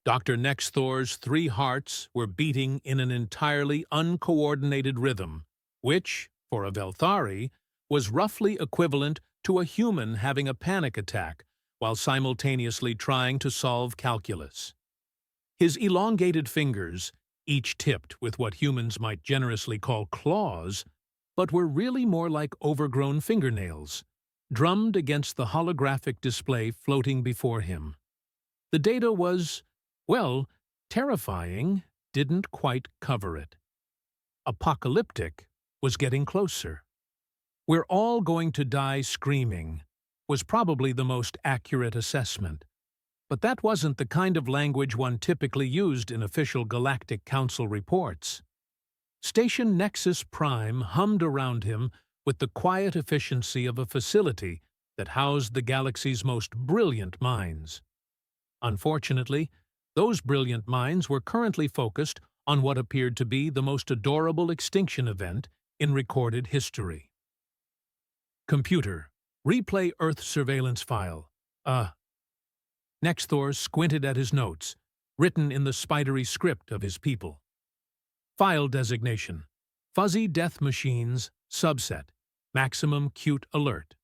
Dr. Nexthor's three hearts were beating in an entirely uncoordinated rhythm, which, for a Velthari, was roughly equivalent to a human having a panic attack while simultaneously trying to solve calculus. His elongated fingers, each tipped with what humans might generously call claws, but were really more like overgrown fingernails, drummed against the holographic display floating before him. The data was, well, terrifying didn't quite cover it. Apocalyptic was getting closer. "We're all going to die screaming" was probably the most accurate assessment. But that wasn't the kind of language one typically used in official Galactic Council reports. Station Nexus Prime hummed around him with the quiet efficiency of a facility that housed the galaxy's most brilliant minds. Unfortunately, those brilliant minds were currently focused on what appeared to be the most adorable extinction event in recorded history. Computer, replay Earth surveillance file. Nexthor squinted at his notes, written in the spidery script of his people. File designation: Fuzzy Death Machines, subset, maximum cute alert.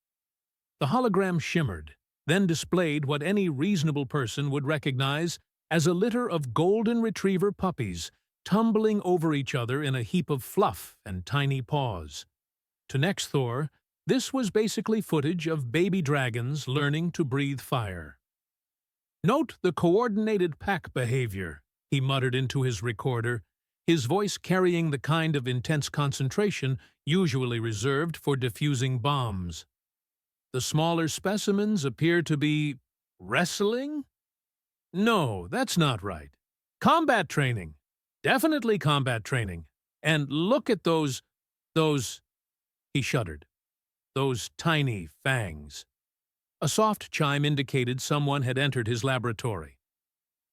The hologram shimmered, then displayed what any reasonable person would recognize as a litter of golden retriever puppies tumbling over each other in a heap of fluff and tiny paws. To Nexthor, this was basically footage of baby dragons learning to breathe fire. "Note the coordinated pack behavior," he muttered into his recorder, his voice carrying the kind of intense concentration usually reserved for diffusing bombs. "The smaller specimens appear to be wrestling? No, that's not right. Combat training. Definitely combat training. And look at those, he shuddered, those tiny fangs." A soft chime indicated someone had entered his laboratory.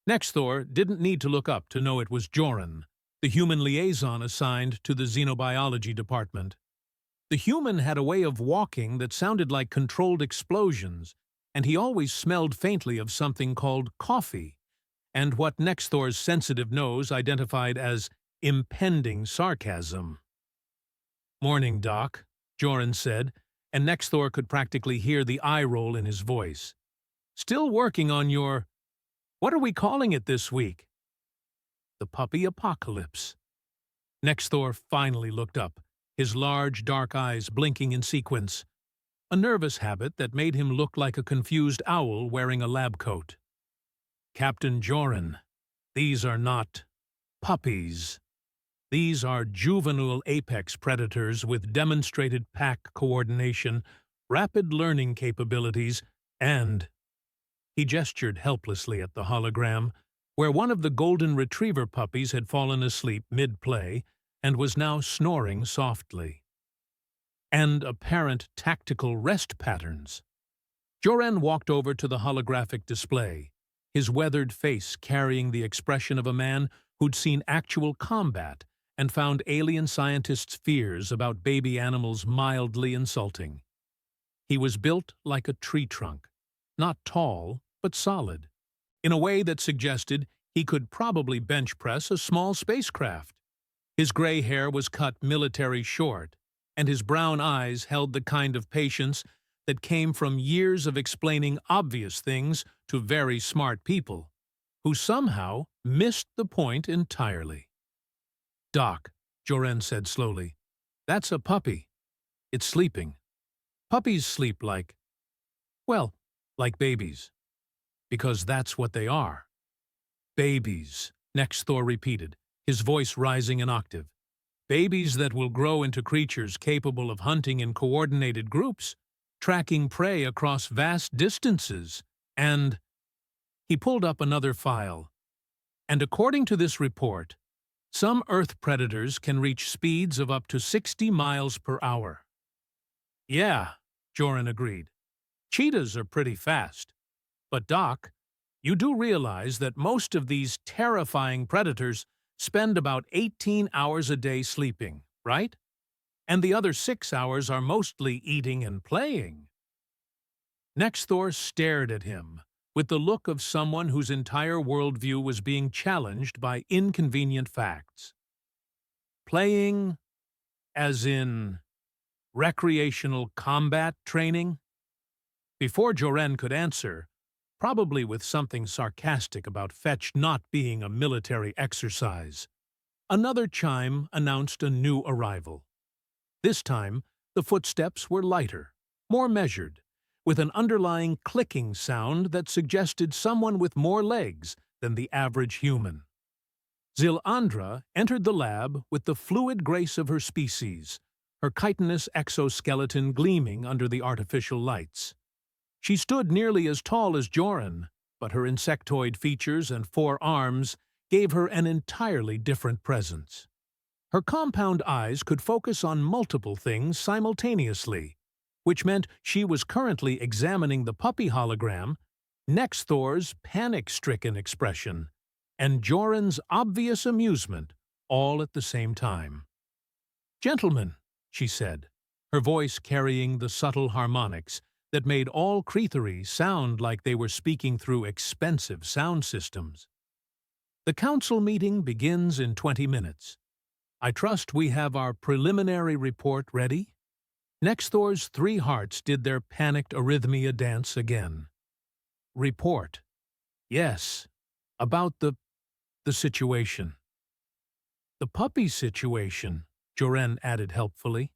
Nexthor didn't need to look up to know it was Joran, the human liaison assigned to the xenobiology department. The human had a way of walking that sounded like controlled explosions, and he always smelled faintly of something called coffee, and what Nexthor's sensitive nose identified as impending sarcasm. "Morning, Doc," Joran said, and Nexthor could practically hear the eye roll in his voice. "Still working on your... what are we calling it this week?" "The puppy apocalypse." Nexthor finally looked up, his large dark eyes blinking in sequence, a nervous habit that made him look like a confused owl wearing a lab coat. "Captain Joran, these are not puppies. These are juvenile apex predators with demonstrated pack coordination, rapid learning capabilities, and..." He gestured helplessly at the hologram, where one of the golden retriever puppies had fallen asleep mid-play and was now snoring softly. "And apparent tactical rest patterns." Joran walked over to the holographic display, his weathered face carrying the expression of a man who'd seen actual combat and found alien scientists' fears about baby animals mildly insulting. He was built like a tree trunk, not tall, but solid, in a way that suggested he could probably bench press a small spacecraft. His gray hair was cut military short, and his brown eyes held the kind of patience that came from years of explaining obvious things to very smart people, who somehow missed the point entirely. "Doc," Joran said slowly, "that's a puppy. It's sleeping. Puppies sleep like, well, like babies. Because that's what they are." "Babies," Nexthor repeated, his voice rising an octave. "Babies that will grow into creatures capable of hunting in coordinated groups, tracking prey across vast distances, and..." He pulled up another file. "And according to this report, some Earth predators can reach speeds of up to 60 miles per hour. "Yeah," Joran agreed. "Cheetahs are pretty fast. But Doc, you do realize that most of these terrifying predators spend about 18 hours a day sleeping, right? And the other 6 hours are mostly eating and playing." Nexthor stared at him, with the look of someone whose entire worldview was being challenged by inconvenient facts. Playing, as in recreational combat training? Before Joren could answer, probably with something sarcastic about fetch not being a military exercise, another chime announced a new arrival. This time, the footsteps were lighter, more measured, with an underlying clicking sound that suggested someone with more legs than the average human. Zilandra entered the lab with the fluid grace of her species, her chitinous exoskeleton gleaming under the artificial lights. She stood nearly as tall as Joren, but her insectoid features and 4 arms gave her an entirely different presence. Her compound eyes could focus on multiple things simultaneously, which meant she was currently examining the puppy hologram, Nexthor's panic-stricken expression, and Joren's obvious amusement, all at the same time. "Gentlemen," she said, her voice carrying the subtle harmonics that made all Creathery sound like they were speaking through expensive sound systems. "The council meeting begins in 20 minutes. I trust we have our preliminary report ready?" Nexthor's 3 hearts did their panicked arrhythmia dance again. "Report. Yes. About the situation." "The puppy situation," Joren added helpfully.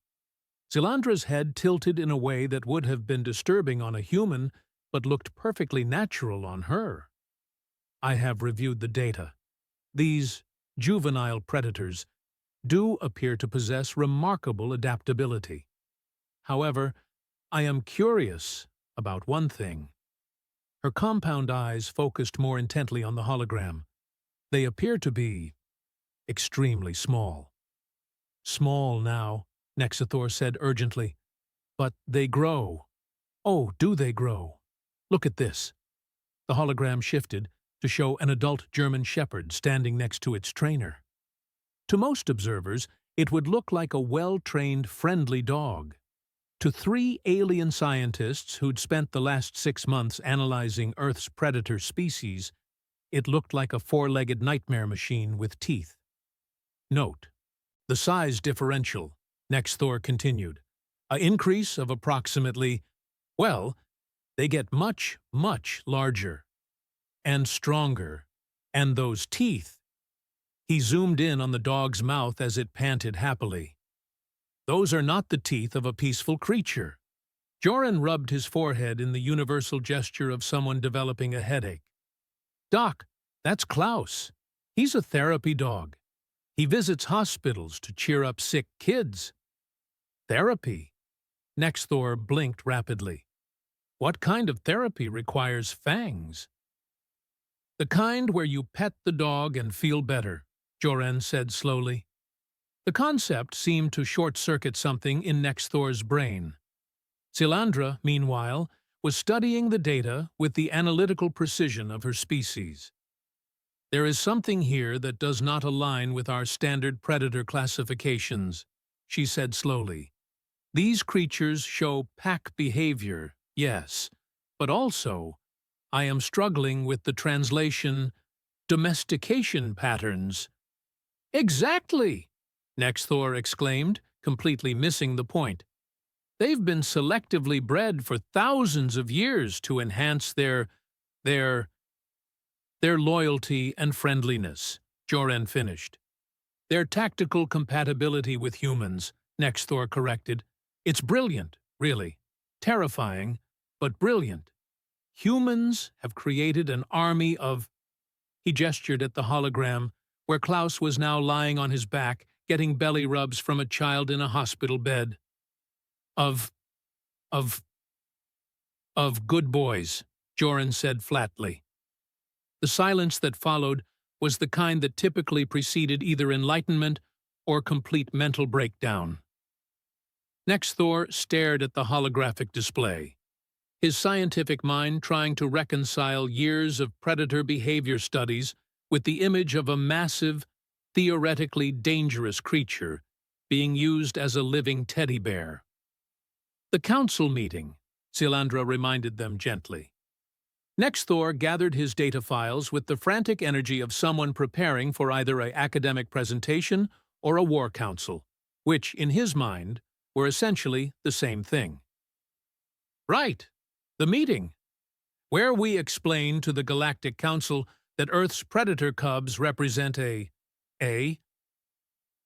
Zilandra's head tilted in a way that would have been disturbing on a human, but looked perfectly natural on her. "I have reviewed the data. These juvenile predators do appear to possess remarkable adaptability. However, I am curious about one thing." Her compound eyes focused more intently on the hologram. "They appear to be extremely small." "Small now," Nexthor said urgently. "But they grow. Oh, do they grow? Look at this." The hologram shifted to show an adult German shepherd standing next to its trainer. To most observers, it would look like a well-trained, friendly dog. To 3 alien scientists who'd spent the last 6 months analyzing Earth's predator species, it looked like a 4-legged nightmare machine with teeth. "Note the size differential," Nexthor continued. "An increase of approximately, well, they get much, much larger. And stronger. And those teeth." He zoomed in on the dog's mouth as it panted happily. "Those are not the teeth of a peaceful creature." Joren rubbed his forehead in the universal gesture of someone developing a headache. "Doc, that's Klaus. He's a therapy dog. He visits hospitals to cheer up sick kids." "Therapy?" Nexthor blinked rapidly. "What kind of therapy requires fangs?" "The kind where you pet the dog and feel better," Joren said slowly. The concept seemed to short-circuit something in Nexthor's brain. Zilandra, meanwhile, was studying the data with the analytical precision of her species. "There is something here that does not align with our standard predator classifications," she said slowly. "These creatures show pack behavior, yes, but also, I am struggling with the translation, domestication patterns." "Exactly!" Nexthor exclaimed, completely missing the point. "They've been selectively bred for thousands of years to enhance their loyalty and friendliness," Joren finished. "Their tactical compatibility with humans," Nexthor corrected. "It's brilliant, really. Terrifying, but brilliant. Humans have created an army of—" He gestured at the hologram, where Klaus was now lying on his back, getting belly rubs from a child in a hospital bed. Of good boys," Joren said flatly. The silence that followed was the kind that typically preceded either enlightenment or complete mental breakdown. Nexthor stared at the holographic display, his scientific mind trying to reconcile years of predator behavior studies with the image of a massive, theoretically dangerous creature being used as a living teddy bear. "The council meeting," Zilandra reminded them gently. Nexthor gathered his data files with the frantic energy of someone preparing for either an academic presentation or a war council, which, in his mind, were essentially the same thing. Right, the meeting, where we explain to the Galactic Council that Earth's predator cubs represent a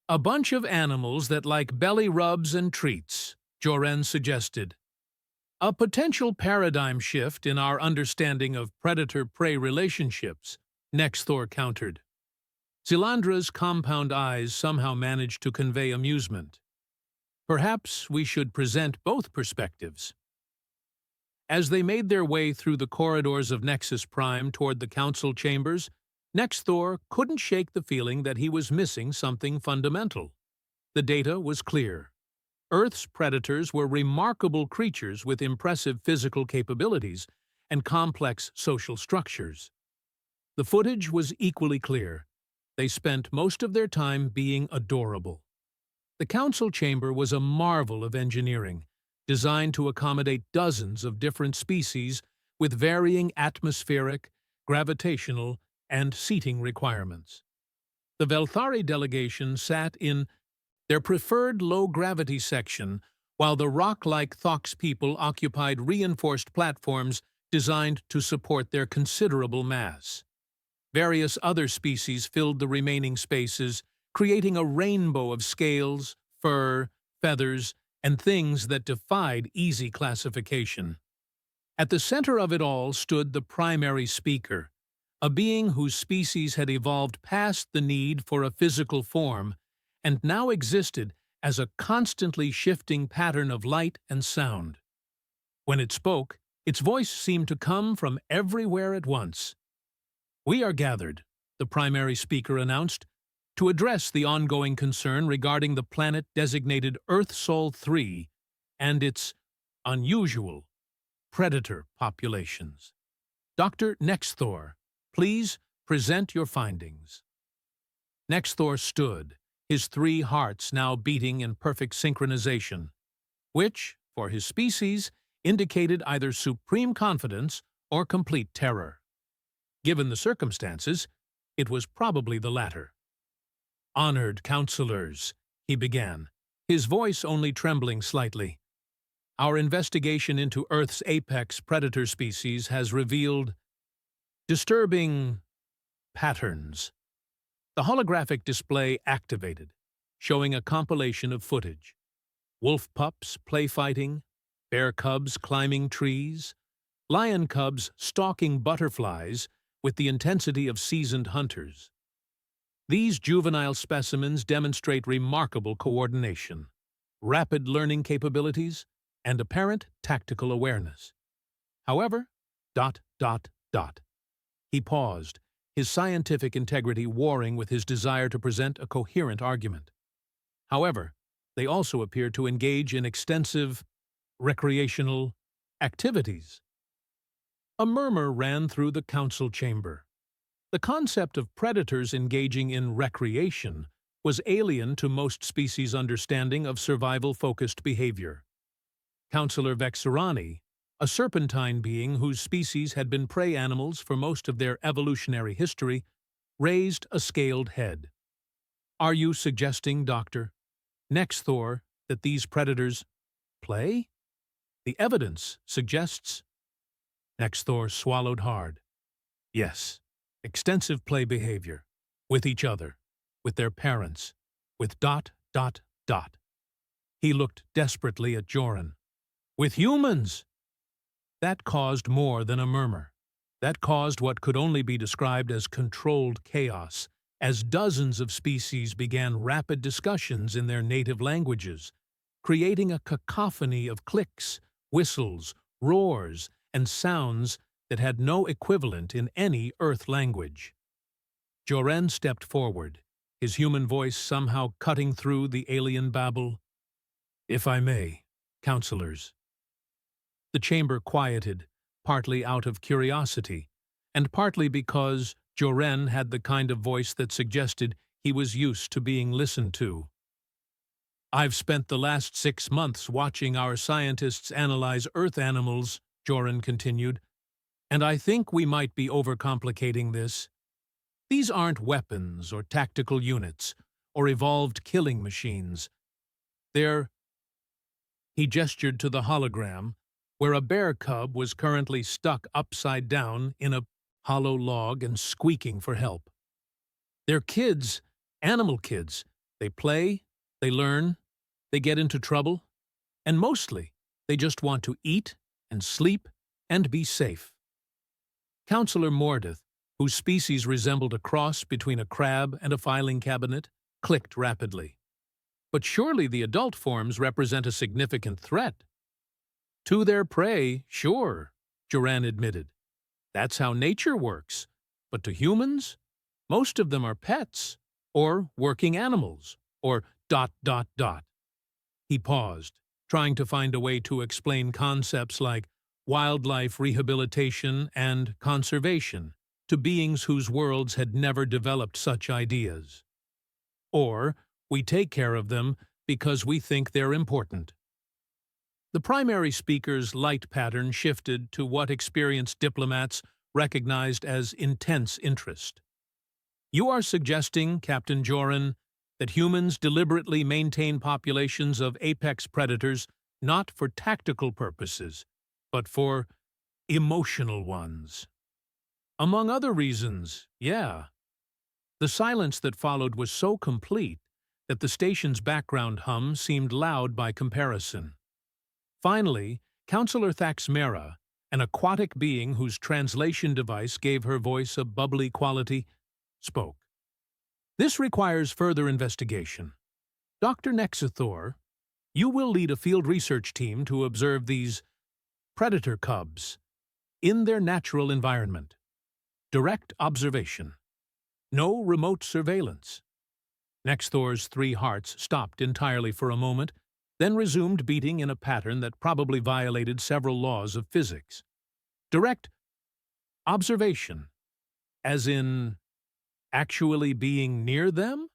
bunch of animals that like belly rubs and treats, Joren suggested. A potential paradigm shift in our understanding of predator-prey relationships, Nexthor countered. Zilandra's compound eyes somehow managed to convey amusement. Perhaps we should present both perspectives. As they made their way through the corridors of Nexus Prime toward the council chambers, Nexthor couldn't shake the feeling that he was missing something fundamental. The data was clear. Earth's predators were remarkable creatures with impressive physical capabilities and complex social structures. The footage was equally clear. They spent most of their time being adorable. The council chamber was a marvel of engineering, designed to accommodate dozens of different species with varying atmospheric, gravitational, and seating requirements. The Velthari delegation sat in their preferred low-gravity section, while the rock-like Thox people occupied reinforced platforms designed to support their considerable mass. Various other species filled the remaining spaces, creating a rainbow of scales, fur, feathers, and things that defied easy classification. At the center of it all stood the primary speaker, a being whose species had evolved past the need for a physical form and now existed as a constantly shifting pattern of light and sound. When it spoke, its voice seemed to come from everywhere at once. "We are gathered," the primary speaker announced, "to address the ongoing concern regarding the planet designated Earth-Sol 3 and its unusual predator populations. Dr. Nexthor, please present your findings." Nexthor stood, his three hearts now beating in perfect synchronization, which, for his species, indicated either supreme confidence or complete terror. Given the circumstances, it was probably the latter. "Honored counselors," he began, his voice only trembling slightly. "Our investigation into Earth's apex predator species has revealed disturbing patterns." The holographic display activated, showing a compilation of footage. Wolf pups play fighting, bear cubs climbing trees, lion cubs stalking butterflies with the intensity of seasoned hunters. These juvenile specimens demonstrate remarkable coordination, rapid learning capabilities, and apparent tactical awareness. However, ... He paused, his scientific integrity warring with his desire to present a coherent argument. However, they also appeared to engage in extensive recreational activities. A murmur ran through the council chamber. The concept of predators engaging in recreation was alien to most species' understanding of survival-focused behavior. Councillor Vexerani, a serpentine being whose species had been prey animals for most of their evolutionary history, raised a scaled head. "Are you suggesting, Dr. Nexthor, that these predators play? The evidence suggests..." Nexthor swallowed hard. "Yes, extensive play behavior. With each other, with their parents, with ... He looked desperately at Joren. "With humans!" That caused more than a murmur. That caused what could only be described as controlled chaos, as dozens of species began rapid discussions in their native languages, creating a cacophony of clicks, whistles, roars, and sounds that had no equivalent in any Earth language. Joren stepped forward, his human voice somehow cutting through the alien babble. "If I may, counselors." The chamber quieted, partly out of curiosity, and partly because Joren had the kind of voice that suggested he was used to being listened to. "I've spent the last 6 months watching our scientists analyze Earth animals," Joren continued. And I think we might be overcomplicating this. These aren't weapons or tactical units or evolved killing machines. They're— He gestured to the hologram, where a bear cub was currently stuck upside down in a hollow log and squeaking for help. They're kids, animal kids. They play, they learn, they get into trouble, and mostly they just want to eat and sleep and be safe. Counselor Mordeth, whose species resembled a cross between a crab and a filing cabinet, clicked rapidly. But surely the adult forms represent a significant threat. To their prey, sure, Joran admitted. That's how nature works. But to humans, most of them are pets, or working animals, or ... He paused, trying to find a way to explain concepts like wildlife rehabilitation and conservation to beings whose worlds had never developed such ideas. Or, we take care of them because we think they're important. The primary speaker's light pattern shifted to what experienced diplomats recognized as intense interest. You are suggesting, Captain Joran, that humans deliberately maintain populations of apex predators not for tactical purposes, but for emotional ones. Among other reasons, yeah. The silence that followed was so complete that the station's background hum seemed loud by comparison. Finally, Counselor Thaxmera, an aquatic being whose translation device gave her voice a bubbly quality, spoke. This requires further investigation. Dr. Nexithor, you will lead a field research team to observe these predator cubs in their natural environment. Direct observation. No remote surveillance. Nexthor's 3 hearts stopped entirely for a moment, then resumed beating in a pattern that probably violated several laws of physics. Direct observation, as in actually being near them?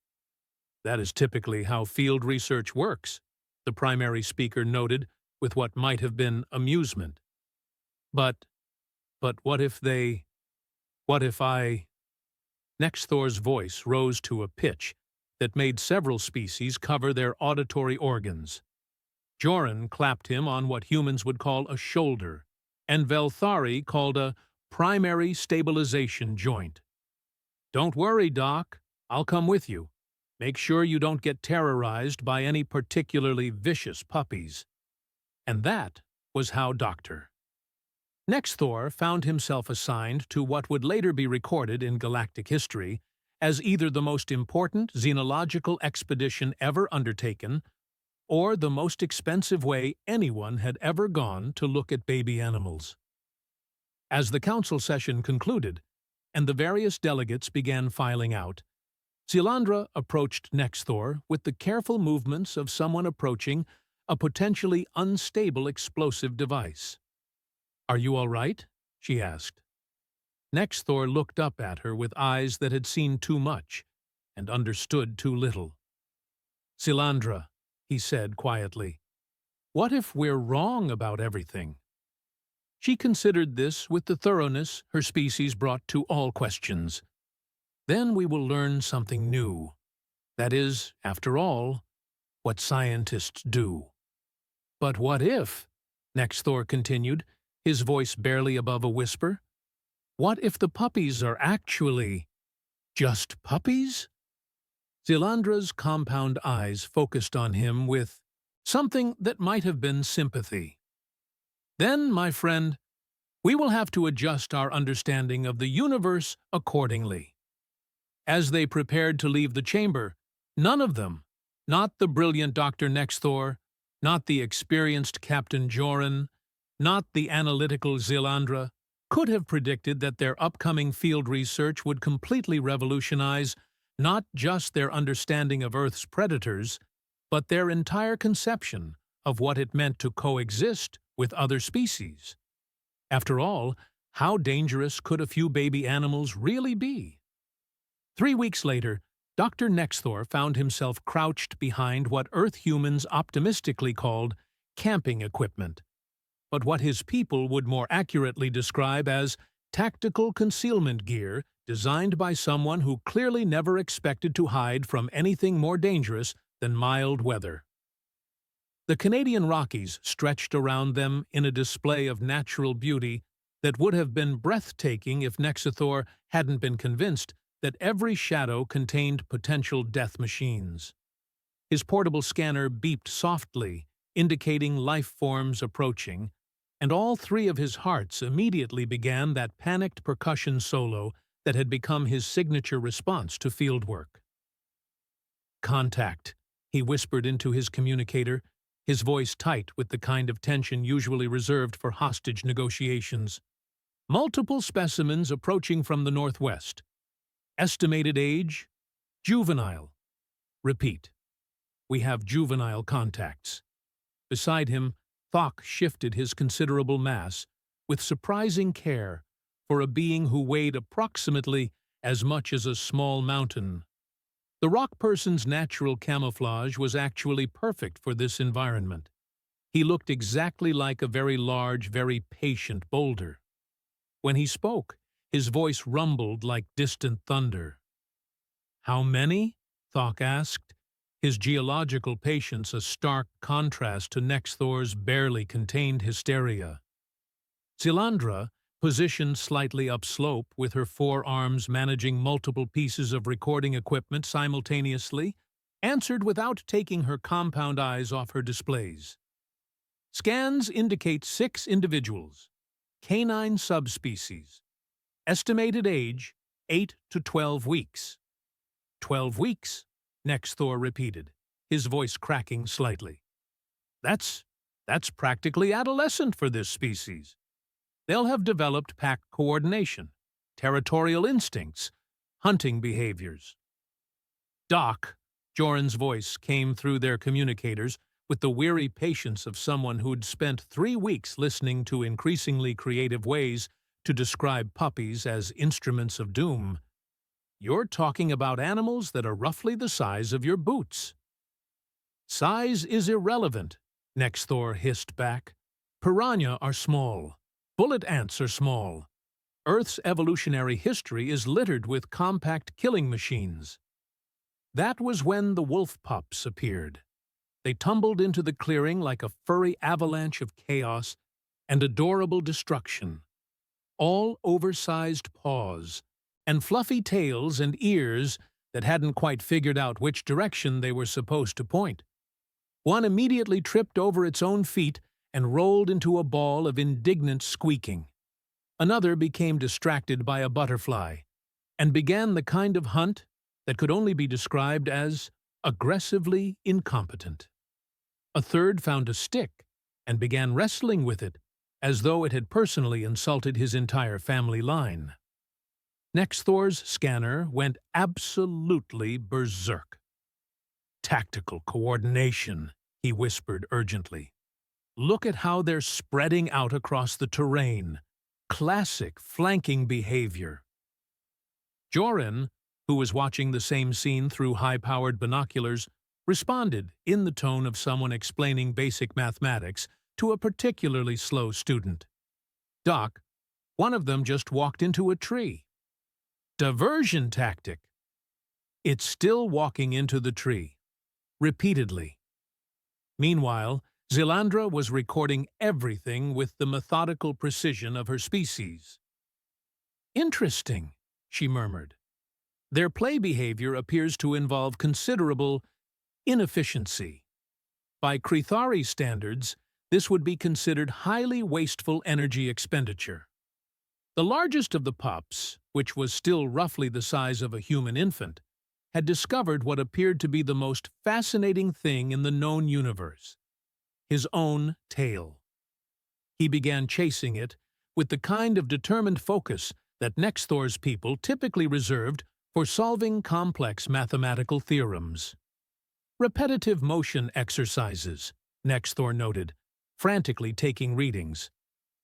That is typically how field research works, the primary speaker noted with what might have been amusement. But what if I— Nexthor's voice rose to a pitch that made several species cover their auditory organs. Joran clapped him on what humans would call a shoulder, and Velthari called a primary stabilization joint. Don't worry, Doc. I'll come with you. Make sure you don't get terrorized by any particularly vicious puppies. And that was how Dr. Nexthor found himself assigned to what would later be recorded in galactic history as either the most important xenological expedition ever undertaken or the most expensive way anyone had ever gone to look at baby animals. As the council session concluded and the various delegates began filing out, Zilandra approached Nexthor with the careful movements of someone approaching a potentially unstable explosive device. "Are you all right?" she asked. Nexthor looked up at her with eyes that had seen too much and understood too little. "Zilandra," he said quietly, "what if we're wrong about everything?" She considered this with the thoroughness her species brought to all questions. Then we will learn something new. That is, after all, what scientists do. "But what if," Nexthor continued, his voice barely above a whisper, "what if the puppies are actually just puppies?" Zilandra's compound eyes focused on him with something that might have been sympathy. "Then, my friend, we will have to adjust our understanding of the universe accordingly." As they prepared to leave the chamber, none of them, not the brilliant Dr. Nexthor, not the experienced Captain Joran, not the analytical Zilandra, could have predicted that their upcoming field research would completely revolutionize not just their understanding of Earth's predators, but their entire conception of what it meant to coexist with other species. After all, how dangerous could a few baby animals really be? 3 weeks later, Dr. Nexthor found himself crouched behind what Earth humans optimistically called camping equipment, but what his people would more accurately describe as tactical concealment gear designed by someone who clearly never expected to hide from anything more dangerous than mild weather. The Canadian Rockies stretched around them in a display of natural beauty that would have been breathtaking if Nexithor hadn't been convinced that every shadow contained potential death machines. His portable scanner beeped softly, indicating life forms approaching, and all three of his hearts immediately began that panicked percussion solo that had become his signature response to fieldwork. "Contact," he whispered into his communicator, his voice tight with the kind of tension usually reserved for hostage negotiations. "Multiple specimens approaching from the northwest. Estimated age, juvenile. Repeat. We have juvenile contacts." Beside him, Thok shifted his considerable mass, with surprising care, for a being who weighed approximately as much as a small mountain. The rock person's natural camouflage was actually perfect for this environment. He looked exactly like a very large, very patient boulder. When he spoke, his voice rumbled like distant thunder. "How many?" Thok asked, his geological patience a stark contrast to Nexthor's barely contained hysteria. Zilandra, positioned slightly upslope with her forearms managing multiple pieces of recording equipment simultaneously, answered without taking her compound eyes off her displays. "Scans indicate 6 individuals. Canine subspecies. Estimated age, 8 to 12 weeks. 12 weeks, Nexthor repeated, his voice cracking slightly. That's practically adolescent for this species. They'll have developed pack coordination, territorial instincts, hunting behaviors." "Doc," Joran's voice came through their communicators with the weary patience of someone who'd spent 3 weeks listening to increasingly creative ways to describe puppies as instruments of doom. "You're talking about animals that are roughly the size of your boots." "Size is irrelevant," Nexthor hissed back. "Piranha are small. Bullet ants are small. Earth's evolutionary history is littered with compact killing machines." That was when the wolf pups appeared. They tumbled into the clearing like a furry avalanche of chaos and adorable destruction. All oversized paws, and fluffy tails and ears that hadn't quite figured out which direction they were supposed to point. One immediately tripped over its own feet and rolled into a ball of indignant squeaking. Another became distracted by a butterfly and began the kind of hunt that could only be described as aggressively incompetent. A third found a stick and began wrestling with it as though it had personally insulted his entire family line. Nexthor's scanner went absolutely berserk. "Tactical coordination," he whispered urgently. "Look at how they're spreading out across the terrain. Classic flanking behavior." Joran, who was watching the same scene through high-powered binoculars, responded in the tone of someone explaining basic mathematics to a particularly slow student. "Doc, one of them just walked into a tree." "Diversion tactic." "It's still walking into the tree." Repeatedly. Meanwhile, Zilandra was recording everything with the methodical precision of her species. "Interesting," she murmured. "Their play behavior appears to involve considerable inefficiency. By Krithari standards, this would be considered highly wasteful energy expenditure." The largest of the pups, which was still roughly the size of a human infant, had discovered what appeared to be the most fascinating thing in the known universe: his own tail. He began chasing it with the kind of determined focus that Nexthor's people typically reserved for solving complex mathematical theorems. "Repetitive motion exercises," Nexthor noted, frantically taking readings,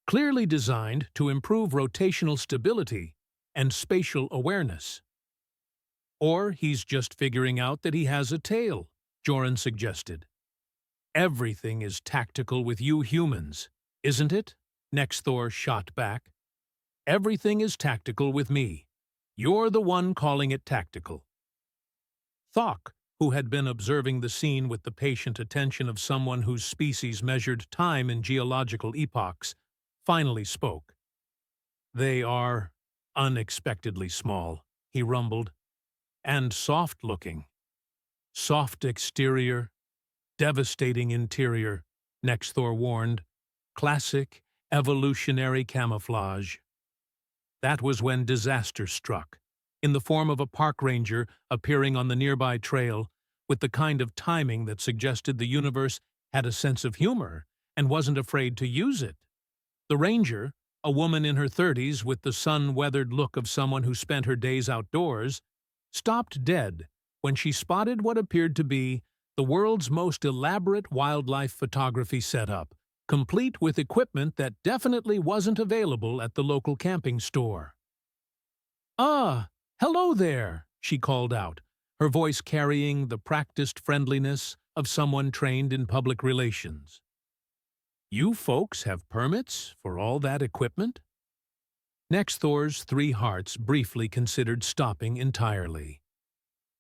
"clearly designed to improve rotational stability and spatial awareness." "Or he's just figuring out that he has a tail," Joran suggested. "Everything is tactical with you humans, isn't it?" Nexthor shot back. Everything is tactical with me. You're the one calling it tactical." Thok, who had been observing the scene with the patient attention of someone whose species measured time in geological epochs, finally spoke. "They are unexpectedly small," he rumbled, "and soft-looking. Soft exterior, devastating interior," Nexthor warned. "Classic, evolutionary camouflage." That was when disaster struck, in the form of a park ranger appearing on the nearby trail with the kind of timing that suggested the universe had a sense of humor and wasn't afraid to use it. The ranger, a woman in her 30s with the sun-weathered look of someone who spent her days outdoors, stopped dead when she spotted what appeared to be the world's most elaborate wildlife photography setup, complete with equipment that definitely wasn't available at the local camping store. "Ah, hello there," she called out, her voice carrying the practiced friendliness of someone trained in public relations. "You folks have permits for all that equipment?" Nexthor's 3 hearts briefly considered stopping entirely.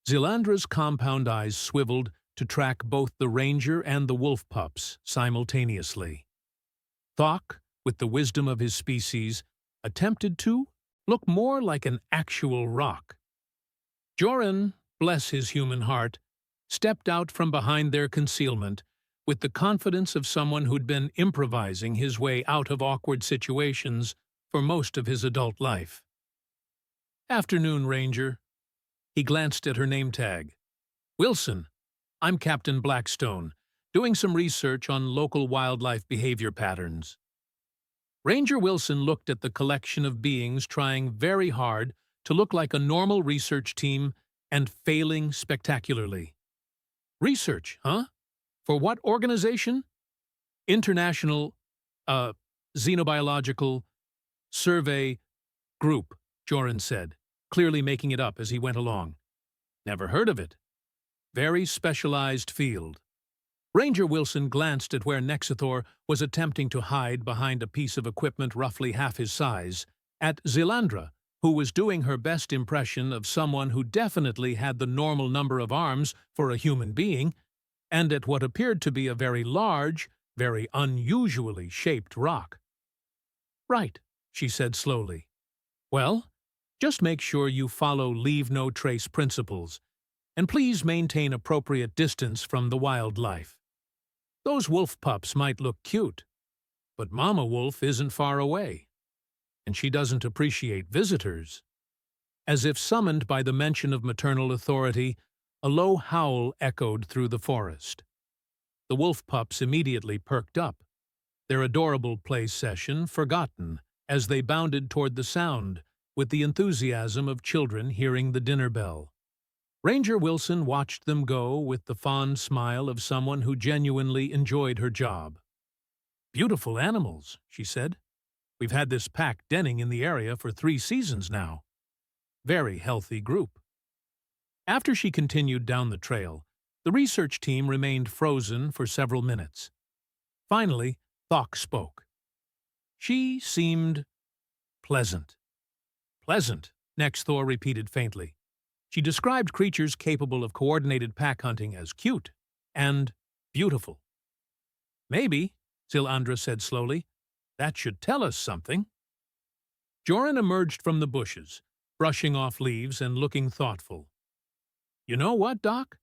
Zilandra's compound eyes swiveled to track both the ranger and the wolf pups simultaneously. Thok, with the wisdom of his species, attempted to look more like an actual rock. Joran, bless his human heart, stepped out from behind their concealment with the confidence of someone who'd been improvising his way out of awkward situations for most of his adult life. "Afternoon, Ranger." He glanced at her name tag. "Wilson, I'm Captain Blackstone, doing some research on local wildlife behavior patterns." Ranger Wilson looked at the collection of beings trying very hard to look like a normal research team and failing spectacularly. "Research, huh? For what organization?" "International, Xenobiological Survey Group," Joran said, clearly making it up as he went along. "Never heard of it. Very specialized field." Ranger Wilson glanced at where Nexthor was attempting to hide behind a piece of equipment roughly half his size, at Zilandra, who was doing her best impression of someone who definitely had the normal number of arms for a human being, and at what appeared to be a very large, very unusually shaped rock. "Right," she said slowly. "Well, just make sure you follow leave-no-trace principles, and please maintain appropriate distance from the wildlife. Those wolf pups might look cute, but Mama Wolf isn't far away, and she doesn't appreciate visitors." As if summoned by the mention of maternal authority, a low howl echoed through the forest. The wolf pups immediately perked up, their adorable play session forgotten as they bounded toward the sound with the enthusiasm of children hearing the dinner bell. Ranger Wilson watched them go with the fond smile of someone who genuinely enjoyed her job. "Beautiful animals," she said. "We've had this pack denning in the area for 3 seasons now. Very healthy group." After she continued down the trail, the research team remained frozen for several minutes. Finally, Thok spoke. She seemed pleasant. "Pleasant," Nexthor repeated faintly. She described creatures capable of coordinated pack hunting as cute and beautiful. "Maybe," Zilandra said slowly, "that should tell us something." Joran emerged from the bushes, brushing off leaves and looking thoughtful. "You know what, Doc?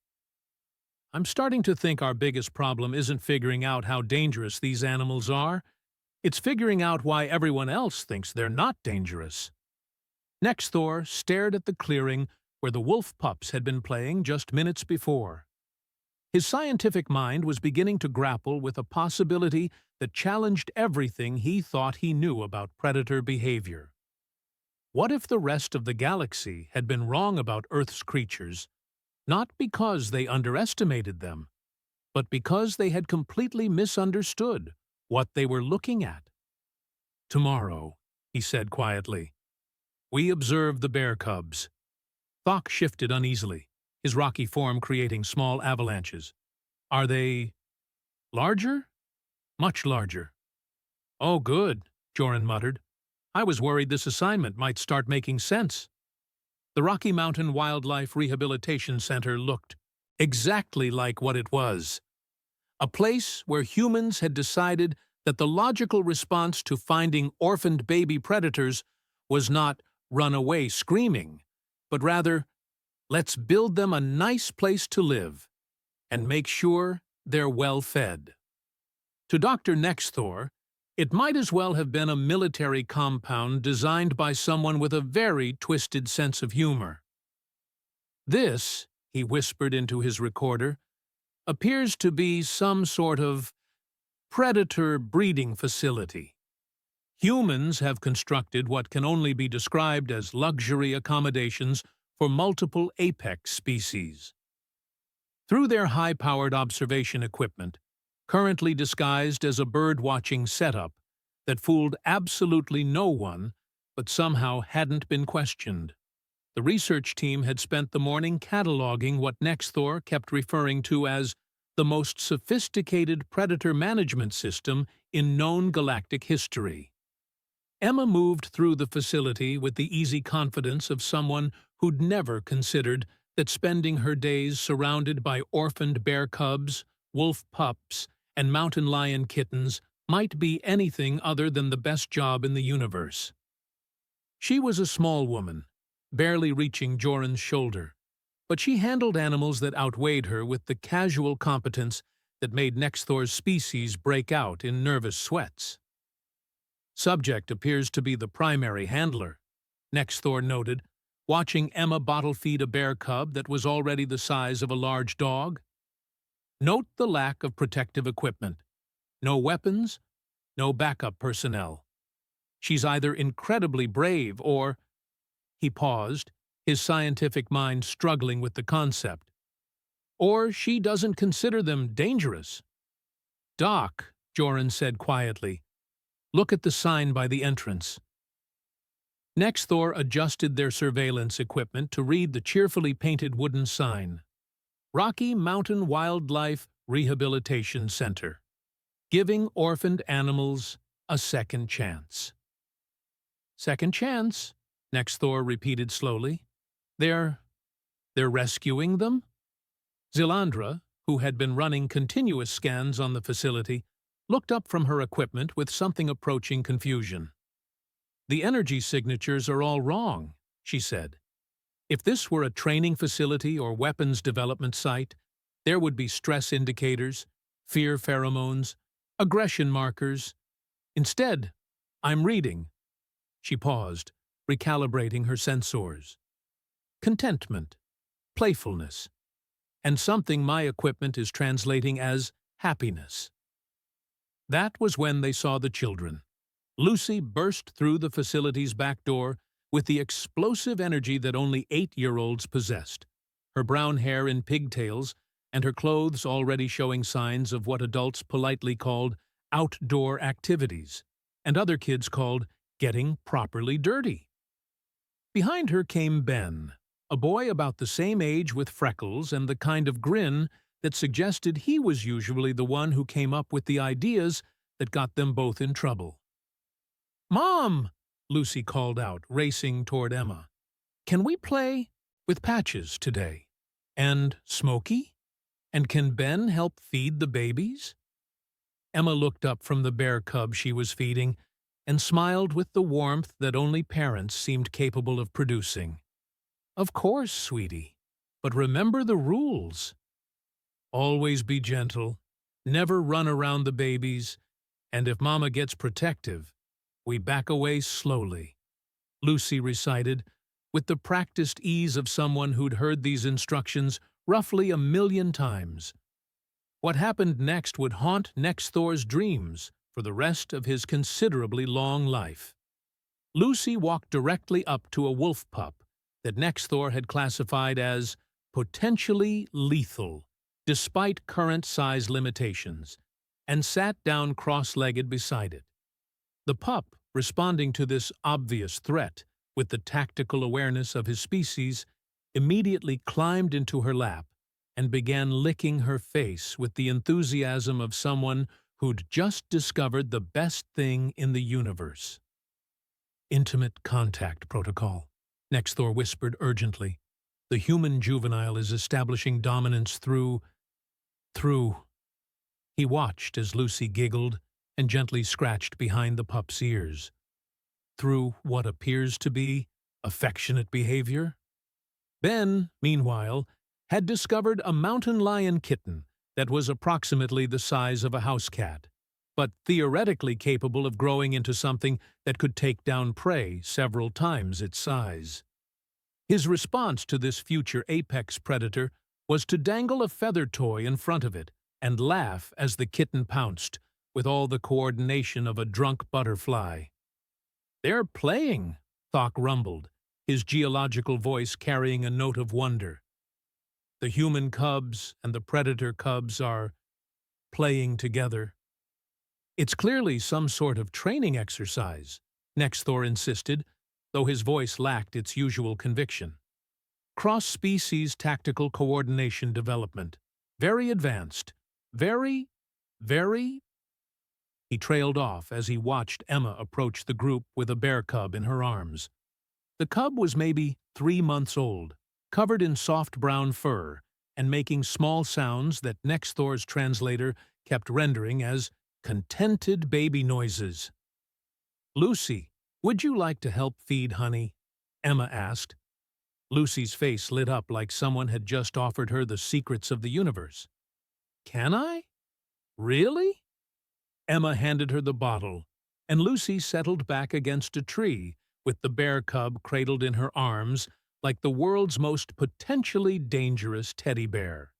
I'm starting to think our biggest problem isn't figuring out how dangerous these animals are. It's figuring out why everyone else thinks they're not dangerous." Nexthor stared at the clearing where the wolf pups had been playing just minutes before. His scientific mind was beginning to grapple with a possibility that challenged everything he thought he knew about predator behavior. What if the rest of the galaxy had been wrong about Earth's creatures, not because they underestimated them, but because they had completely misunderstood what they were looking at? "Tomorrow," he said quietly, "we observe the bear cubs." Thok shifted uneasily, his rocky form creating small avalanches. "Are they larger?" "Much larger." "Oh, good," Joran muttered. I was worried this assignment might start making sense. The Rocky Mountain Wildlife Rehabilitation Center looked exactly like what it was. A place where humans had decided that the logical response to finding orphaned baby predators was not run away screaming, but rather, let's build them a nice place to live and make sure they're well fed. To Dr. Nexthor, it might as well have been a military compound designed by someone with a very twisted sense of humor. This, he whispered into his recorder, appears to be some sort of predator breeding facility. Humans have constructed what can only be described as luxury accommodations for multiple apex species. Through their high-powered observation equipment, currently disguised as a bird-watching setup that fooled absolutely no one but somehow hadn't been questioned, the research team had spent the morning cataloging what Nexthor kept referring to as the most sophisticated predator management system in known galactic history. Emma moved through the facility with the easy confidence of someone who'd never considered that spending her days surrounded by orphaned bear cubs, wolf pups, and mountain lion kittens might be anything other than the best job in the universe. She was a small woman, barely reaching Joran's shoulder, but she handled animals that outweighed her with the casual competence that made Nexthor's species break out in nervous sweats. Subject appears to be the primary handler, Nexthor noted, watching Emma bottle feed a bear cub that was already the size of a large dog. Note the lack of protective equipment. No weapons, no backup personnel. She's either incredibly brave or... He paused, his scientific mind struggling with the concept. Or she doesn't consider them dangerous. Doc, Joran said quietly, look at the sign by the entrance. Nexthor adjusted their surveillance equipment to read the cheerfully painted wooden sign. Rocky Mountain Wildlife Rehabilitation Center. Giving orphaned animals a second chance. Second chance, Nexthor repeated slowly. They're rescuing them? Zilandra, who had been running continuous scans on the facility, looked up from her equipment with something approaching confusion. The energy signatures are all wrong, she said. If this were a training facility or weapons development site, there would be stress indicators, fear pheromones, aggression markers. Instead, I'm reading. She paused, recalibrating her sensors. Contentment, playfulness, and something my equipment is translating as happiness. That was when they saw the children. Lucy burst through the facility's back door with the explosive energy that only 8-year-olds possessed, her brown hair in pigtails and her clothes already showing signs of what adults politely called outdoor activities, and other kids called getting properly dirty. Behind her came Ben, a boy about the same age with freckles and the kind of grin that suggested he was usually the one who came up with the ideas that got them both in trouble. "Mom!" Lucy called out, racing toward Emma. "Can we play with Patches today? And Smokey? And can Ben help feed the babies?" Emma looked up from the bear cub she was feeding and smiled with the warmth that only parents seemed capable of producing. "Of course, sweetie, but remember the rules. Always be gentle, never run around the babies, and if Mama gets protective, we back away slowly," Lucy recited, with the practiced ease of someone who'd heard these instructions roughly 1,000,000 times. What happened next would haunt Nexthor's dreams for the rest of his considerably long life. Lucy walked directly up to a wolf pup that Nexthor had classified as potentially lethal, despite current size limitations, and sat down cross-legged beside it. The pup, responding to this obvious threat with the tactical awareness of his species, immediately climbed into her lap and began licking her face with the enthusiasm of someone who'd just discovered the best thing in the universe. Intimate contact protocol, Nexthor whispered urgently. The human juvenile is establishing dominance through. He watched as Lucy giggled and gently scratched behind the pup's ears. Through what appears to be affectionate behavior? Ben, meanwhile, had discovered a mountain lion kitten that was approximately the size of a house cat, but theoretically capable of growing into something that could take down prey several times its size. His response to this future apex predator was to dangle a feather toy in front of it and laugh as the kitten pounced, with all the coordination of a drunk butterfly. "They're playing," Thok rumbled, his geological voice carrying a note of wonder. "The human cubs and the predator cubs are playing together." "It's clearly some sort of training exercise," Nexthor insisted, though his voice lacked its usual conviction. "Cross-species tactical coordination development. Very advanced. Very. He trailed off as he watched Emma approach the group with a bear cub in her arms. The cub was maybe 3 months old, covered in soft brown fur, and making small sounds that Nexthor's translator kept rendering as contented baby noises. "Lucy, would you like to help feed Honey?" Emma asked. Lucy's face lit up like someone had just offered her the secrets of the universe. "Can I? Really?" Emma handed her the bottle, and Lucy settled back against a tree, with the bear cub cradled in her arms like the world's most potentially dangerous teddy bear.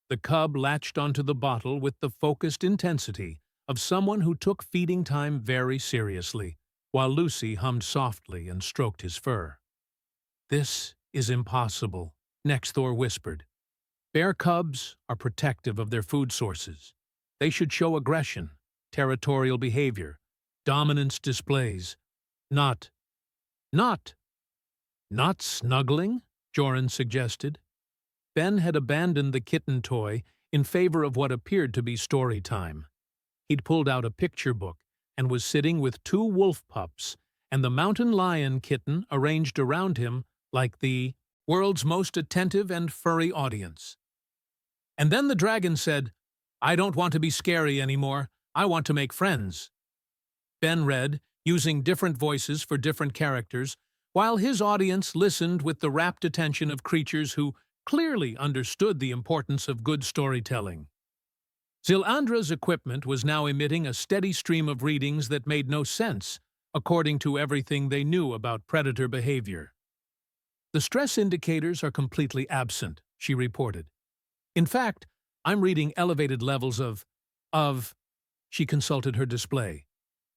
The cub latched onto the bottle with the focused intensity of someone who took feeding time very seriously, while Lucy hummed softly and stroked his fur. "This is impossible," Nexthor whispered. "Bear cubs are protective of their food sources. They should show aggression, territorial behavior, dominance displays, not snuggling," Joran suggested. Ben had abandoned the kitten toy in favor of what appeared to be story time. He'd pulled out a picture book and was sitting with 2 wolf pups and the mountain lion kitten arranged around him like the world's most attentive and furry audience. "And then the dragon said, 'I don't want to be scary anymore. I want to make friends.'" Ben read, using different voices for different characters, while his audience listened with the rapt attention of creatures who clearly understood the importance of good storytelling. Zilandra's equipment was now emitting a steady stream of readings that made no sense, according to everything they knew about predator behavior. "The stress indicators are completely absent," she reported. "In fact, I'm reading elevated levels of, she consulted her display,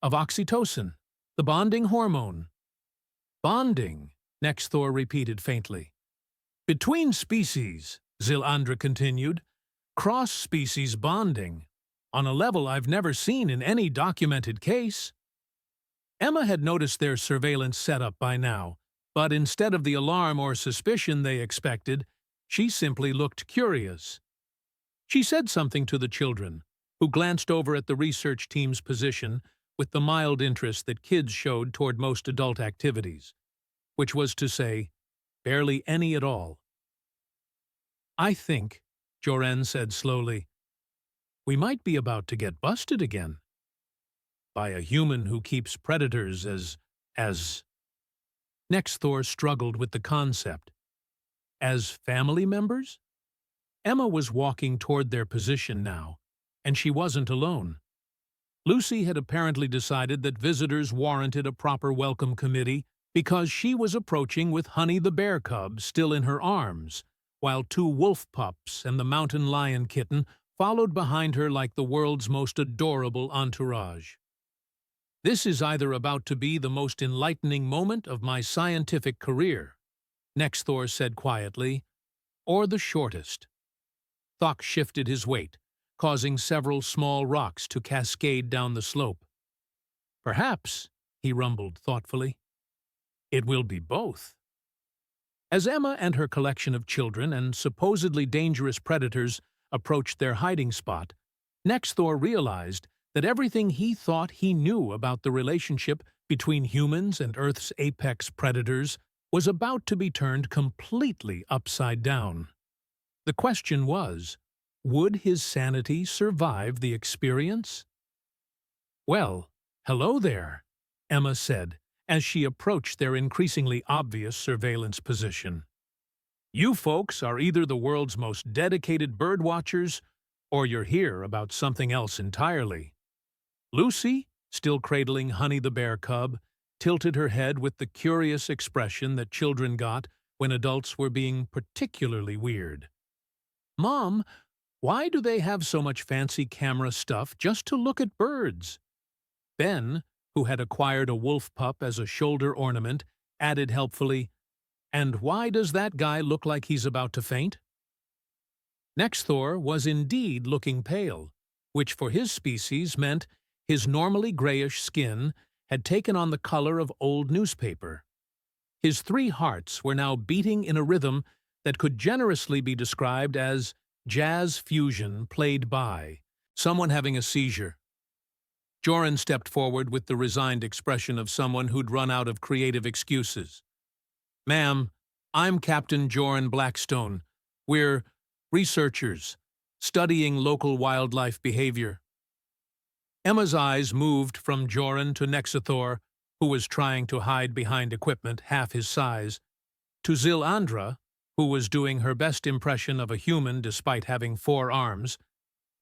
"of oxytocin, the bonding hormone." "Bonding," Nexthor repeated faintly. "Between species," Zilandra continued, "cross-species bonding, on a level I've never seen in any documented case." Emma had noticed their surveillance setup by now, but instead of the alarm or suspicion they expected, she simply looked curious. She said something to the children, who glanced over at the research team's position with the mild interest that kids showed toward most adult activities, which was to say, barely any at all. "I think," Joran said slowly, "we might be about to get busted again. By a human who keeps predators as... Nexthor struggled with the concept. As family members? Emma was walking toward their position now, and she wasn't alone. Lucy had apparently decided that visitors warranted a proper welcome committee because she was approaching with Honey the bear cub still in her arms, while 2 wolf pups and the mountain lion kitten followed behind her like the world's most adorable entourage. "This is either about to be the most enlightening moment of my scientific career," Nexthor said quietly, "or the shortest." Thok shifted his weight, causing several small rocks to cascade down the slope. "Perhaps," he rumbled thoughtfully, "it will be both." As Emma and her collection of children and supposedly dangerous predators approached their hiding spot, Nexthor realized that everything he thought he knew about the relationship between humans and Earth's apex predators was about to be turned completely upside down. The question was, would his sanity survive the experience? "Well, hello there," Emma said, as she approached their increasingly obvious surveillance position. "You folks are either the world's most dedicated birdwatchers, or you're here about something else entirely." Lucy, still cradling Honey the bear cub, tilted her head with the curious expression that children got when adults were being particularly weird. "Mom, why do they have so much fancy camera stuff just to look at birds?" Ben, who had acquired a wolf pup as a shoulder ornament, added helpfully, "And why does that guy look like he's about to faint?" Nexthor was indeed looking pale, which for his species meant his normally grayish skin had taken on the color of old newspaper. His 3 hearts were now beating in a rhythm that could generously be described as jazz fusion played by someone having a seizure. Joran stepped forward with the resigned expression of someone who'd run out of creative excuses. "Ma'am, I'm Captain Joran Blackstone. We're researchers, studying local wildlife behavior." Emma's eyes moved from Joran to Nexithor, who was trying to hide behind equipment half his size, to Zilandra, who was doing her best impression of a human despite having 4 arms,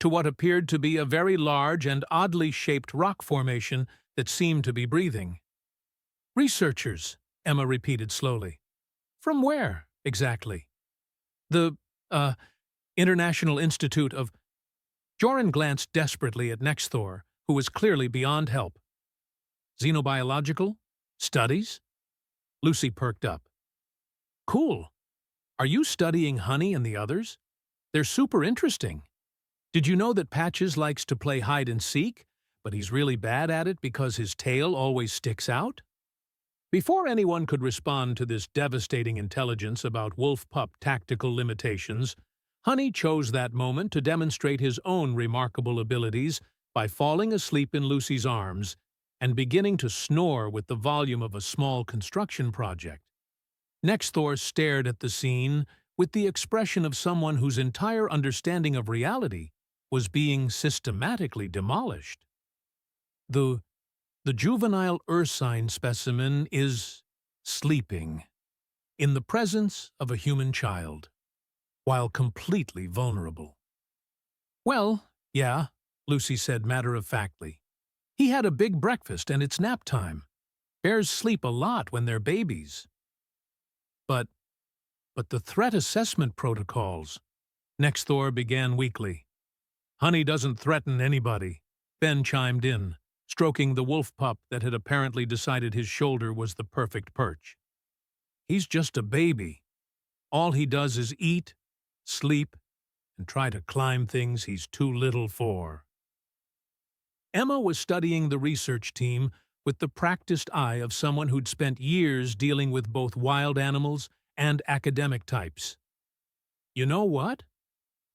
to what appeared to be a very large and oddly shaped rock formation that seemed to be breathing. "Researchers," Emma repeated slowly. "From where, exactly?" "The, International Institute of—" Joran glanced desperately at Nexthor, who was clearly beyond help. "Xenobiological? Studies?" Lucy perked up. "Cool. Are you studying Honey and the others? They're super interesting. Did you know that Patches likes to play hide and seek, but he's really bad at it because his tail always sticks out?" Before anyone could respond to this devastating intelligence about wolf pup tactical limitations, Honey chose that moment to demonstrate his own remarkable abilities by falling asleep in Lucy's arms and beginning to snore with the volume of a small construction project. Nexthor stared at the scene with the expression of someone whose entire understanding of reality was being systematically demolished. The juvenile ursine specimen is sleeping in the presence of a human child, while completely vulnerable. "Well, yeah," Lucy said matter-of-factly. "He had a big breakfast and it's nap time. Bears sleep a lot when they're babies." But the threat assessment protocols," Nexthor began weakly. "Honey doesn't threaten anybody," Ben chimed in, stroking the wolf pup that had apparently decided his shoulder was the perfect perch. "He's just a baby. All he does is eat, sleep, and try to climb things he's too little for." Emma was studying the research team with the practiced eye of someone who'd spent years dealing with both wild animals and academic types. "You know what?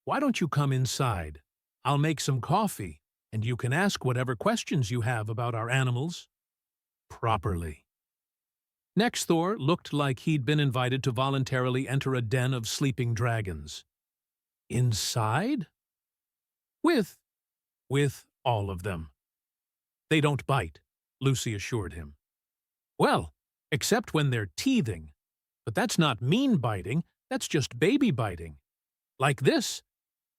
Why don't you come inside? I'll make some coffee, and you can ask whatever questions you have about our animals properly." Nexthor looked like he'd been invited to voluntarily enter a den of sleeping dragons. "Inside?" With all of them. "They don't bite," Lucy assured him. "Well, except when they're teething. But that's not mean biting, that's just baby biting. Like this,"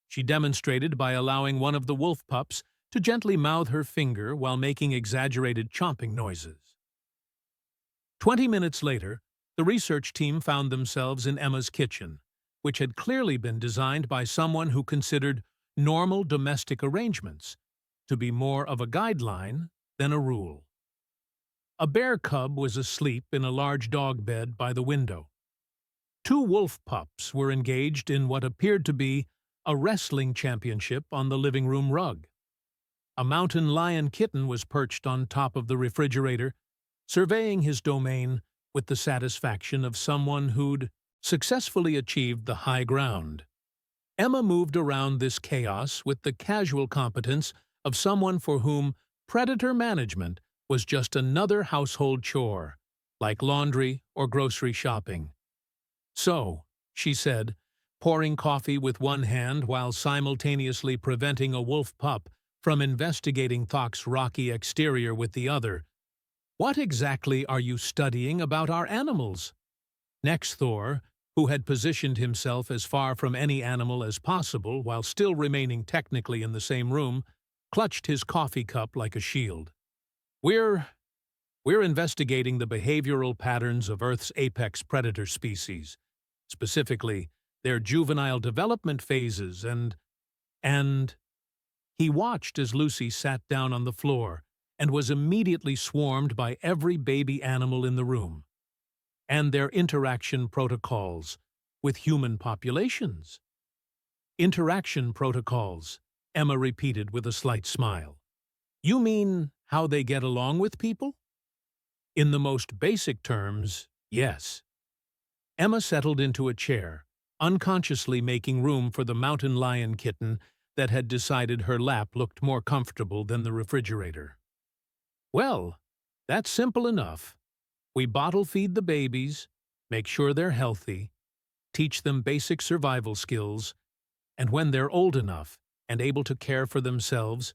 she demonstrated by allowing one of the wolf pups to gently mouth her finger while making exaggerated chomping noises. 20 minutes later, the research team found themselves in Emma's kitchen, which had clearly been designed by someone who considered normal domestic arrangements to be more of a guideline than a rule. A bear cub was asleep in a large dog bed by the window. 2 wolf pups were engaged in what appeared to be a wrestling championship on the living room rug. A mountain lion kitten was perched on top of the refrigerator, surveying his domain with the satisfaction of someone who'd successfully achieved the high ground. Emma moved around this chaos with the casual competence of someone for whom predator management was just another household chore, like laundry or grocery shopping. "So," she said, pouring coffee with one hand while simultaneously preventing a wolf pup from investigating Thok's rocky exterior with the other, "what exactly are you studying about our animals?" Next Thor, who had positioned himself as far from any animal as possible while still remaining technically in the same room, clutched his coffee cup like a shield. We're investigating the behavioral patterns of Earth's apex predator species, specifically their juvenile development phases and he watched as Lucy sat down on the floor and was immediately swarmed by every baby animal in the room, and their interaction protocols with human populations. "Interaction protocols," Emma repeated with a slight smile. "You mean how they get along with people?" "In the most basic terms, yes." Emma settled into a chair, unconsciously making room for the mountain lion kitten that had decided her lap looked more comfortable than the refrigerator. "Well, that's simple enough. We bottle feed the babies, make sure they're healthy, teach them basic survival skills, and when they're old enough and able to care for themselves,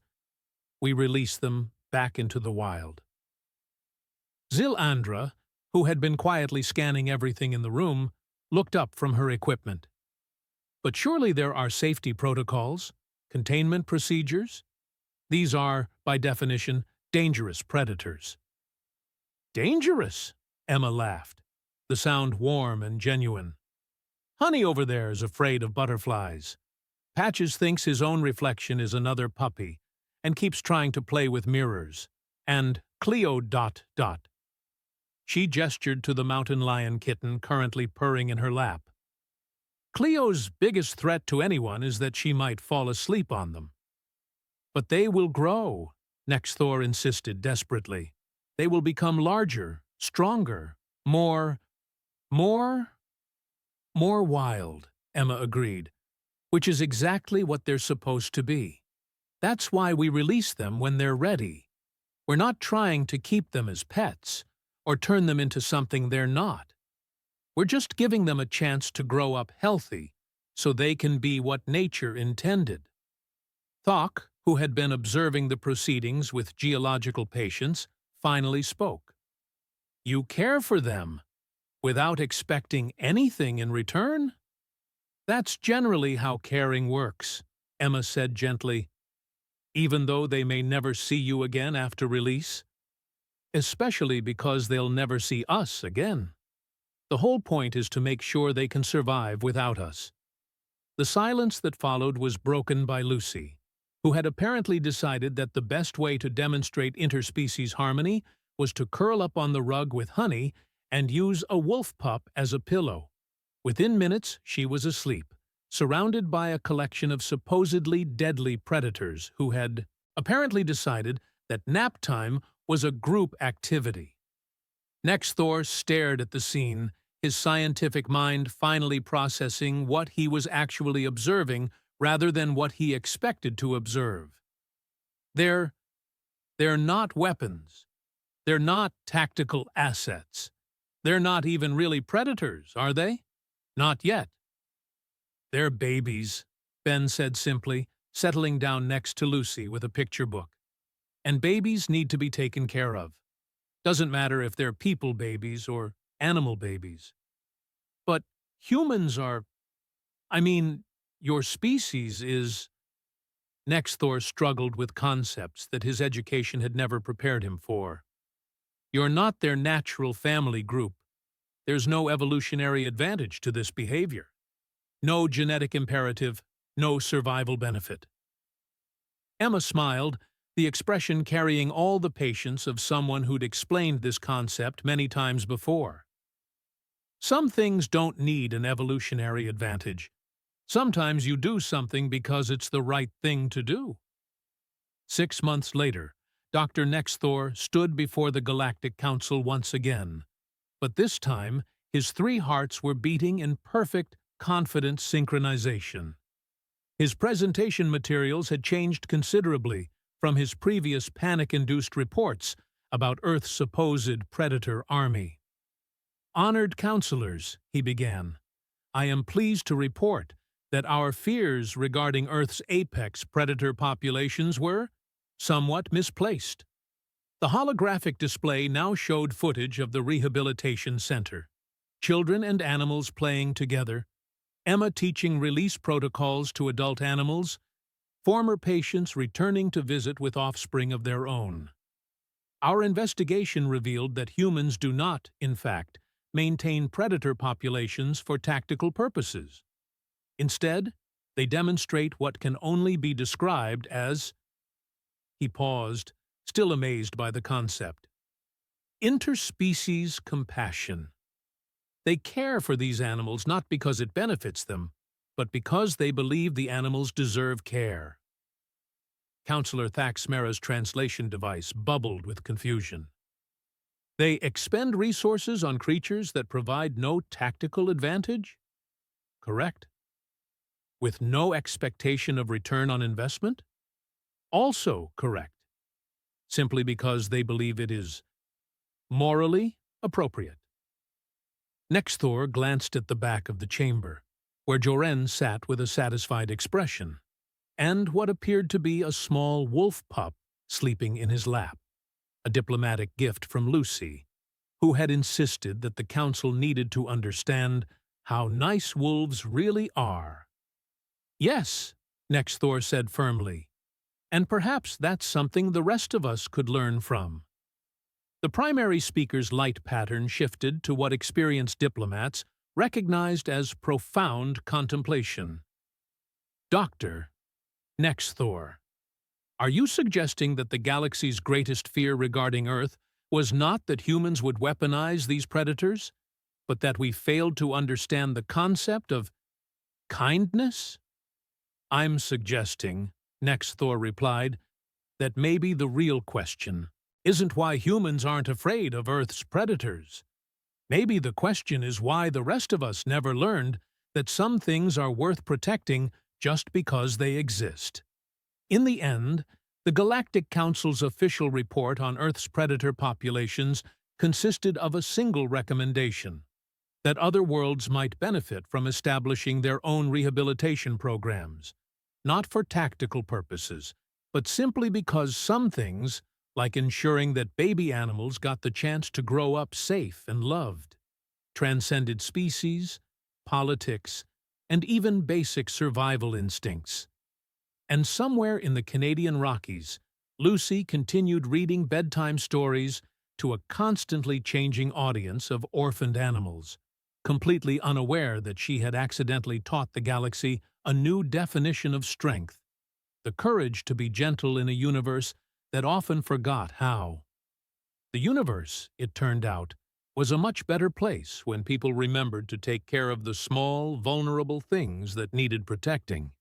we release them back into the wild." Zilandra, who had been quietly scanning everything in the room, looked up from her equipment. "But surely there are safety protocols, containment procedures? These are, by definition, dangerous predators." "Dangerous?" Emma laughed, the sound warm and genuine. "Honey over there is afraid of butterflies. Patches thinks his own reflection is another puppy and keeps trying to play with mirrors. And Cleo ... She gestured to the mountain lion kitten currently purring in her lap. "Cleo's biggest threat to anyone is that she might fall asleep on them." "But they will grow," Nexthor insisted desperately. "They will become larger, stronger, more wild," Emma agreed, "which is exactly what they're supposed to be. That's why we release them when they're ready. We're not trying to keep them as pets or turn them into something they're not. We're just giving them a chance to grow up healthy so they can be what nature intended." Thok, who had been observing the proceedings with geological patience, finally spoke. "You care for them without expecting anything in return?" "That's generally how caring works," Emma said gently, "even though they may never see you again after release. Especially because they'll never see us again. The whole point is to make sure they can survive without us." The silence that followed was broken by Lucy, who had apparently decided that the best way to demonstrate interspecies harmony was to curl up on the rug with Honey and use a wolf pup as a pillow. Within minutes, she was asleep, surrounded by a collection of supposedly deadly predators who had apparently decided that nap time was a group activity. Nexthor stared at the scene, his scientific mind finally processing what he was actually observing rather than what he expected to observe. They're not weapons. They're not tactical assets. They're not even really predators, are they? Not yet. "They're babies," Ben said simply, settling down next to Lucy with a picture book. "And babies need to be taken care of. Doesn't matter if they're people babies or animal babies." "But humans are... your species is..." Nexthor struggled with concepts that his education had never prepared him for. "You're not their natural family group. There's no evolutionary advantage to this behavior. No genetic imperative, no survival benefit." Emma smiled, the expression carrying all the patience of someone who'd explained this concept many times before. "Some things don't need an evolutionary advantage. Sometimes you do something because it's the right thing to do." 6 months later, Dr. Nexthor stood before the Galactic Council once again, but this time his 3 hearts were beating in perfect, confident synchronization. His presentation materials had changed considerably from his previous panic-induced reports about Earth's supposed predator army. "Honored counselors," he began, "I am pleased to report that our fears regarding Earth's apex predator populations were somewhat misplaced." The holographic display now showed footage of the rehabilitation center. Children and animals playing together, Emma teaching release protocols to adult animals, former patients returning to visit with offspring of their own. Our investigation revealed that humans do not, in fact, maintain predator populations for tactical purposes. Instead, they demonstrate what can only be described as— He paused, still amazed by the concept. Interspecies compassion. They care for these animals not because it benefits them, but because they believe the animals deserve care. Counselor Thaxmera's translation device bubbled with confusion. They expend resources on creatures that provide no tactical advantage? Correct. With no expectation of return on investment? Also correct. Simply because they believe it is morally appropriate. Nexthor glanced at the back of the chamber, where Joren sat with a satisfied expression, and what appeared to be a small wolf pup sleeping in his lap, a diplomatic gift from Lucy, who had insisted that the council needed to understand how nice wolves really are. "Yes," Nexthor said firmly, "and perhaps that's something the rest of us could learn from." The primary speaker's light pattern shifted to what experienced diplomats recognized as profound contemplation. "Doctor Nexthor, are you suggesting that the galaxy's greatest fear regarding Earth was not that humans would weaponize these predators, but that we failed to understand the concept of kindness?" "I'm suggesting," Nexthor replied, "that maybe the real question isn't why humans aren't afraid of Earth's predators. Maybe the question is why the rest of us never learned that some things are worth protecting just because they exist." In the end, the Galactic Council's official report on Earth's predator populations consisted of a single recommendation: that other worlds might benefit from establishing their own rehabilitation programs, not for tactical purposes, but simply because some things, like ensuring that baby animals got the chance to grow up safe and loved, transcended species, politics, and even basic survival instincts. And somewhere in the Canadian Rockies, Lucy continued reading bedtime stories to a constantly changing audience of orphaned animals, completely unaware that she had accidentally taught the galaxy a new definition of strength: the courage to be gentle in a universe that often forgot how. The universe, it turned out, was a much better place when people remembered to take care of the small, vulnerable things that needed protecting.